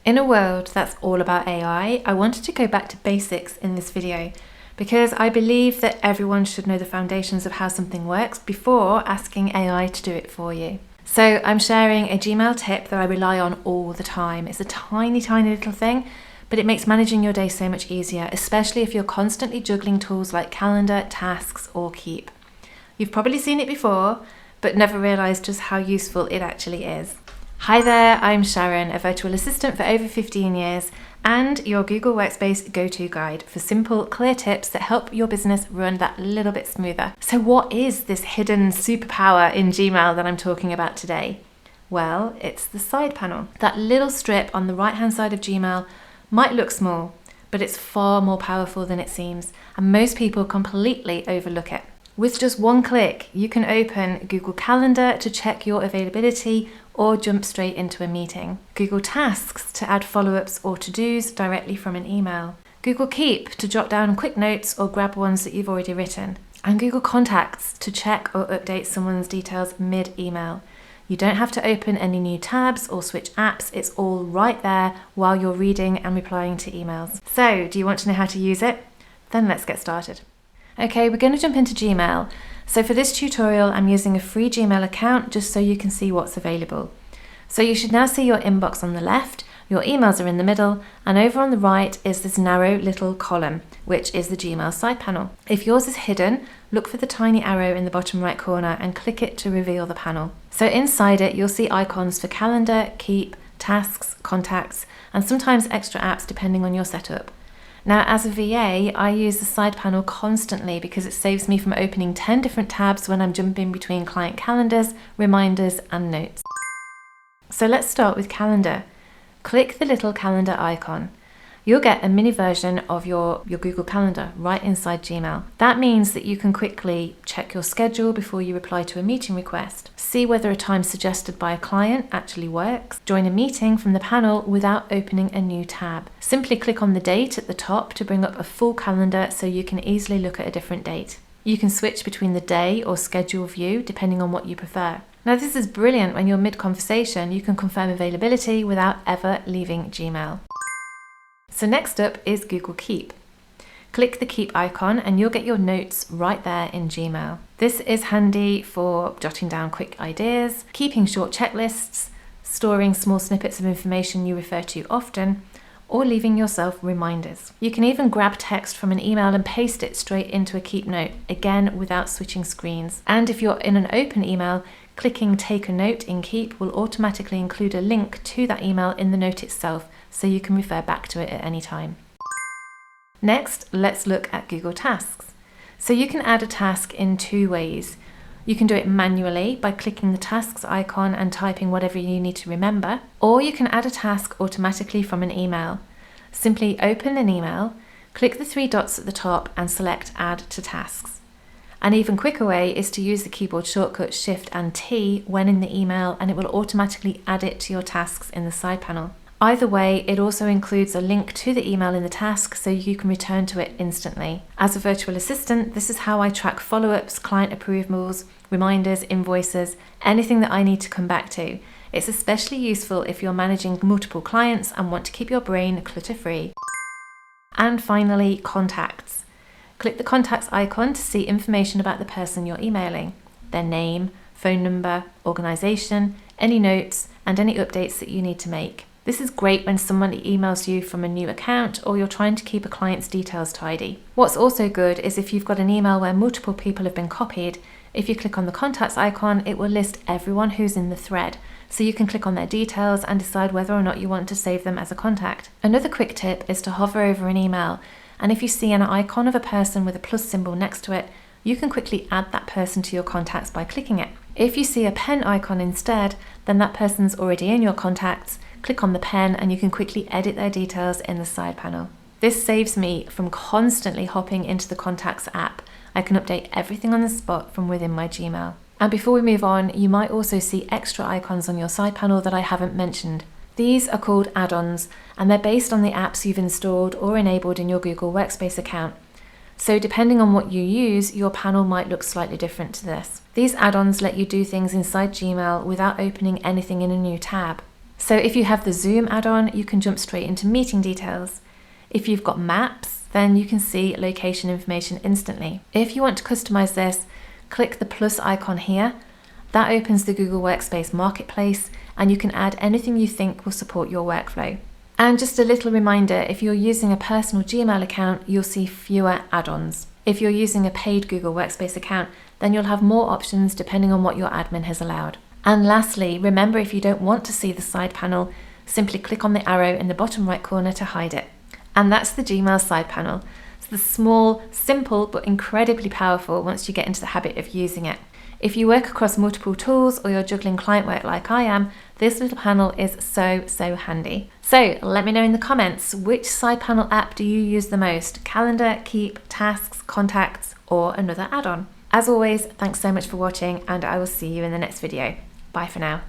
In a world that's all about AI, I wanted to go back to basics in this video because I believe that everyone should know the foundations of how something works before asking AI to do it for you. So I'm sharing a Gmail tip that I rely on all the time. It's a tiny, tiny little thing, but it makes managing your day so much easier, especially if you're constantly juggling tools like Calendar, Tasks, or Keep. You've probably seen it before, but never realized just how useful it actually is. Hi there, I'm Sharon, a virtual assistant for over 15 years and your Google Workspace go-to guide for simple, clear tips that help your business run that little bit smoother. So what is this hidden superpower in Gmail that I'm talking about today? Well, it's the side panel. That little strip on the right-hand side of Gmail might look small, but it's far more powerful than it seems, and most people completely overlook it. With just one click, you can open Google Calendar to check your availability or jump straight into a meeting. Google Tasks to add follow-ups or to-dos directly from an email. Google Keep to jot down quick notes or grab ones that you've already written. And Google Contacts to check or update someone's details mid-email. You don't have to open any new tabs or switch apps. It's all right there while you're reading and replying to emails. So, do you want to know how to use it? Then let's get started. Okay, we're going to jump into Gmail. So for this tutorial, I'm using a free Gmail account just so you can see what's available. So you should now see your inbox on the left, your emails are in the middle, and over on the right is this narrow little column, which is the Gmail side panel. If yours is hidden, look for the tiny arrow in the bottom right corner and click it to reveal the panel. So inside it, you'll see icons for Calendar, Keep, Tasks, Contacts, and sometimes extra apps depending on your setup. Now, as a VA, I use the side panel constantly because it saves me from opening 10 different tabs when I'm jumping between client calendars, reminders, and notes. So let's start with Calendar. Click the little calendar icon. You'll get a mini version of your Google Calendar right inside Gmail. That means that you can quickly check your schedule before you reply to a meeting request, see whether a time suggested by a client actually works, join a meeting from the panel without opening a new tab. Simply click on the date at the top to bring up a full calendar so you can easily look at a different date. You can switch between the day or schedule view depending on what you prefer. Now this is brilliant when you're mid-conversation. You can confirm availability without ever leaving Gmail. So next up is Google Keep. Click the Keep icon and you'll get your notes right there in Gmail. This is handy for jotting down quick ideas, keeping short checklists, storing small snippets of information you refer to often, or leaving yourself reminders. You can even grab text from an email and paste it straight into a Keep note, again without switching screens. And if you're in an open email, clicking Take a Note in Keep will automatically include a link to that email in the note itself, so you can refer back to it at any time. Next, let's look at Google Tasks. So you can add a task in two ways. You can do it manually by clicking the Tasks icon and typing whatever you need to remember, or you can add a task automatically from an email. Simply open an email, click the three dots at the top and select Add to Tasks. An even quicker way is to use the keyboard shortcut Shift and T when in the email, and it will automatically add it to your tasks in the side panel. Either way, it also includes a link to the email in the task so you can return to it instantly. As a virtual assistant, this is how I track follow-ups, client approvals, reminders, invoices, anything that I need to come back to. It's especially useful if you're managing multiple clients and want to keep your brain clutter-free. And finally, Contacts. Click the Contacts icon to see information about the person you're emailing, their name, phone number, organisation, any notes, and any updates that you need to make. This is great when someone emails you from a new account or you're trying to keep a client's details tidy. What's also good is if you've got an email where multiple people have been copied, if you click on the Contacts icon, it will list everyone who's in the thread, so you can click on their details and decide whether or not you want to save them as a contact. Another quick tip is to hover over an email, and if you see an icon of a person with a plus symbol next to it, you can quickly add that person to your contacts by clicking it. If you see a pen icon instead, then that person's already in your contacts. Click on the pen and you can quickly edit their details in the side panel. This saves me from constantly hopping into the Contacts app. I can update everything on the spot from within my Gmail. And before we move on, you might also see extra icons on your side panel that I haven't mentioned. These are called add-ons, and they're based on the apps you've installed or enabled in your Google Workspace account. So depending on what you use, your panel might look slightly different to this. These add-ons let you do things inside Gmail without opening anything in a new tab. So if you have the Zoom add-on, you can jump straight into meeting details. If you've got maps, then you can see location information instantly. If you want to customize this, click the plus icon here. That opens the Google Workspace Marketplace, and you can add anything you think will support your workflow. And just a little reminder, if you're using a personal Gmail account, you'll see fewer add-ons. If you're using a paid Google Workspace account, then you'll have more options depending on what your admin has allowed. And lastly, remember, if you don't want to see the side panel, simply click on the arrow in the bottom right corner to hide it. And that's the Gmail side panel. It's the small, simple, but incredibly powerful once you get into the habit of using it. If you work across multiple tools or you're juggling client work like I am, this little panel is so handy. So let me know in the comments, which side panel app do you use the most? Calendar, Keep, Tasks, Contacts, or another add-on? As always, thanks so much for watching, and I will see you in the next video. Bye for now.